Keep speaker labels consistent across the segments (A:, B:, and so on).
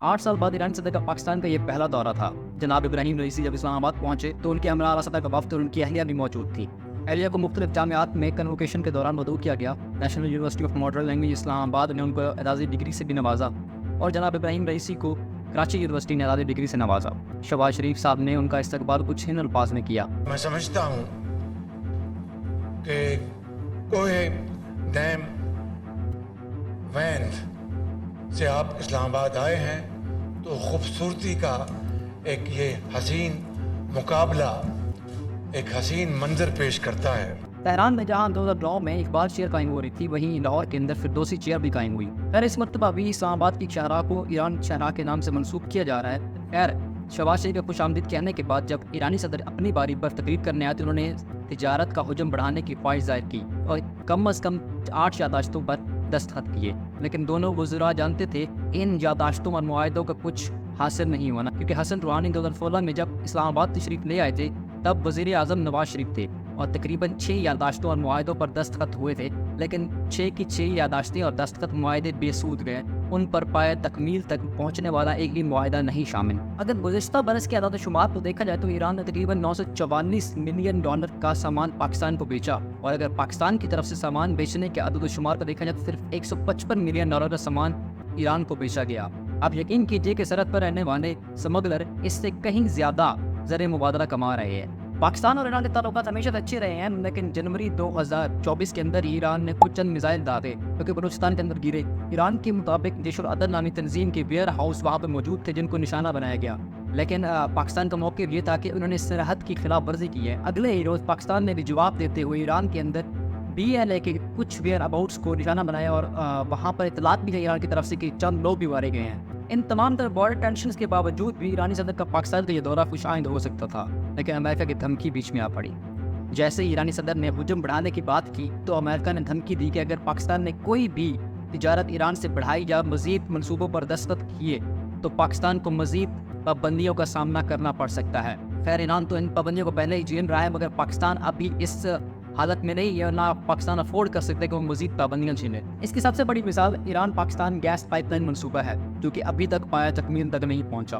A: 8 साल बाद ईरानी सदर का पाकिस्तान का ये पहला दौरा था। जनाब इब्राहिम रईसी जब इस्लामाबाद पहुंचे तो उनके हमरा आला सदर का वफ्द और उनकी अहलिया भी मौजूद थी। अहलिया को मुख्तलिफ जामियात में कन्वोकेशन के दौरान मदऊ किया गया। National university of modern language Islamabad ने उनको एजाज़ी डिग्री से भी नवाजा और जनाब इब्राहिम रईसी को कराची यूनिवर्सिटी ने एजाज़ी डिग्री से नवाजा। शहबाज शरीफ साहब ने उनका इस्तकबाल कुछ इन अल्फाज में किया।
B: मैं समझता हूँ कि कोई डैम वैन से आप इस्लामाबाद आए हैं तो खूबसूरती का एक ये हसीन मुकाबला, एक हसीन मंजर पेश करता है।
A: तेहरान में जहाँ 2009 में इकबाल चेयर कायम हो रही थी, वहीं लाहौर के अंदर फिरदौसी चेयर भी कायम हुई। खैर इस मरतबा भी इस्लामाबाद की शाहराह को ईरान शाहराह के नाम से मनसूब किया जा रहा है। खैर शहबाज शरीफ के खुशामदीद कहने के बाद जब ईरानी सदर अपनी बारी पर तकरीर करने आए तो उन्होंने तिजारत का हुजम बढ़ाने की ख्वाहिश जाहिर की और कम अज़ कम 8 यादाश्तों पर दस्तखत किए। लेकिन दोनों वज़रा जानते थे इन यादाश्तों और मुआहदों का कुछ हासिल नहीं होना, क्योंकि हसन रूहानी 2016 में जब इस्लामाबाद तशरीफ ले आए थे तब वज़ीर आज़म नवाज शरीफ थे और तकरीबन 6 यादाश्तों और मुआहदों पर दस्तखत हुए थे। लेकिन 6 की 6 यादाश्तें और दस्तखत मुआहदे बेसूद गए, उन पर पाए तकमील तक पहुँचने वाला एक भी मुआहदा नहीं शामिल। अगर गुज़िश्ता बरस के अदाद शुमार को देखा जाए तो ईरान ने तकरीबन $944 मिलियन का सामान पाकिस्तान को बेचा और अगर पाकिस्तान की तरफ से सामान बेचने के अदाद शुमार को देखा जाए तो सिर्फ $155 मिलियन का सामान ईरान को बेचा गया। आप यकीन कीजिए कि सरहद पर रहने वाले स्मगलर इससे कहीं ज़्यादा ज़र मुबादला कमा रहे हैं। पाकिस्तान और ईरान के ताल्लुकात हमेशा से अच्छे रहे हैं, लेकिन जनवरी 2024 के अंदर ईरान ने कुछ चंद मिसाइल दागे क्योंकि बलूचिस्तान के अंदर गिरे। ईरान के मुताबिक जैश उल अदल नामी तंजीम के वेयर हाउस वहाँ पर मौजूद थे जिनको निशाना बनाया गया, लेकिन पाकिस्तान का मौक़िफ़ ये था कि उन्होंने सरहद की खिलाफ वर्जी की है। अगले ही रोज़ पाकिस्तान ने भी जवाब देते हुए ईरान के अंदर BLA के कुछ वेयर अबाउट्स को निशाना बनाया और वहाँ पर इतलात भी है ईरान की तरफ से कि चंद लोग भी मारे गए हैं। इन तमाम तरह बॉर्डर टेंशन के बावजूद भी ईरानी सदर का पाकिस्तान का ये दौरा खुशाइंद हो सकता था, लेकिन अमेरिका की धमकी बीच में आ पड़ी। जैसे ईरानी सदर ने हुजूम बढ़ाने की बात की तो अमेरिका ने धमकी दी कि अगर पाकिस्तान ने कोई भी तिजारत ईरान से बढ़ाई या मज़ीद मनसूबों पर दस्तखत किए तो पाकिस्तान को मज़ीद पाबंदियों का सामना करना पड़ सकता है। खैर ईरान तो इन पाबंदियों को पहले ही झेल रहा है, मगर पाकिस्तान अभी इस हालत में नहीं है, ना पाकिस्तान अफोर्ड कर सकते कि वो मज़ीद पाबंदियाँ झेले। इसकी सबसे बड़ी मिसाल ईरान पाकिस्तान गैस पाइपलाइन मनसूबा है जो कि अभी तक पाया तकमील तक नहीं पहुँचा।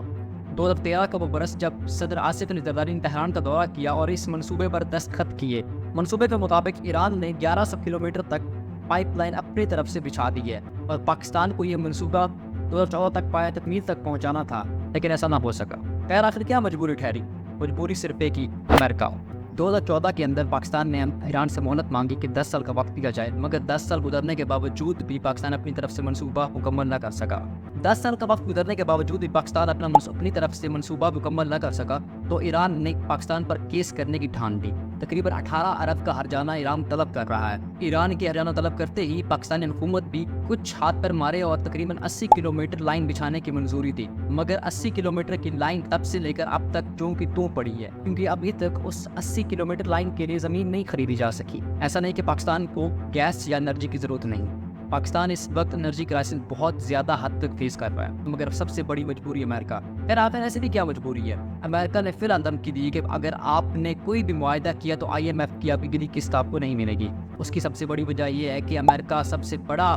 A: 2013 का वो बरस जब सदर आसिफ अली ज़रदारी ने तेहरान का दौरा किया और इस मनसूबे पर दस्तखत किए। मनसूबे के मुताबिक ईरान ने 1100 किलोमीटर तक पाइपलाइन अपनी तरफ से बिछा दी है और पाकिस्तान को ये मनसूबा 2014 तक पाया तकमील तक पहुँचाना था, लेकिन ऐसा ना हो सका। खैर आखिर क्या मजबूरी ठहरी? मजबूरी सिर्फ एक ही, अमेरिका। 2014 के अंदर पाकिस्तान ने ईरान से मोहलत मांगी कि 10 साल का वक्त दिया जाए, मगर 10 साल गुजरने के बावजूद भी पाकिस्तान अपनी तरफ से मनसूबा मुकम्मल न कर सका। 10 साल का वक्त गुजरने के बावजूद भी पाकिस्तान अपनी तरफ से मनसूबा मुकम्मल न कर सका तो ईरान ने पाकिस्तान पर केस करने की ठान ली। तकरीबन 18 अरब का हर्जाना ईरान तलब कर रहा है। ईरान की हर्जाना तलब करते ही पाकिस्तानी हुकूमत भी कुछ हाथ पर मारे और तकरीबन 80 किलोमीटर लाइन बिछाने की मंजूरी दी, मगर 80 किलोमीटर की लाइन तब से लेकर अब तक जो की त्यों पड़ी है, क्योंकि अभी तक उस 80 किलोमीटर लाइन के लिए ज़मीन नहीं खरीदी जा सकी। ऐसा नहीं कि पाकिस्तान को गैस या एनर्जी की ज़रूरत नहीं, पाकिस्तान इस वक्त एनर्जी क्राइसिस बहुत ज़्यादा हद तक फेस कर रहा है, मगर सबसे बड़ी मजबूरी अमेरिका। फिर आखिर ऐसे भी क्या मजबूरी है? अमेरिका ने फिर धमकी दी कि अगर आपने कोई भी मुआहदा किया तो IMF की अगली किस्त आपको नहीं मिलेगी। उसकी सबसे बड़ी वजह यह है कि अमेरिका सबसे बड़ा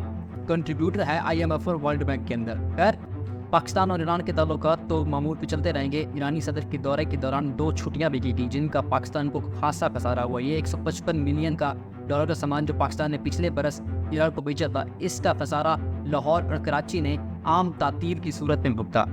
A: कंट्रीब्यूटर है IMF और वर्ल्ड बैंक के अंदर। खैर पाकिस्तान और ईरान के ताल्लुकात तो मामूल पे चलते रहेंगे। ईरानी सदर के दौरे के दौरान 2 छुट्टियां भी की गई जिनका पाकिस्तान को खासा खसारा हुआ। ये $155 मिलियन का सामान जो पाकिस्तान ने पिछले बरस ईरान को बेचा था, इसका खसारा लाहौर और कराची ने आम तातीर की सूरत में भुगता।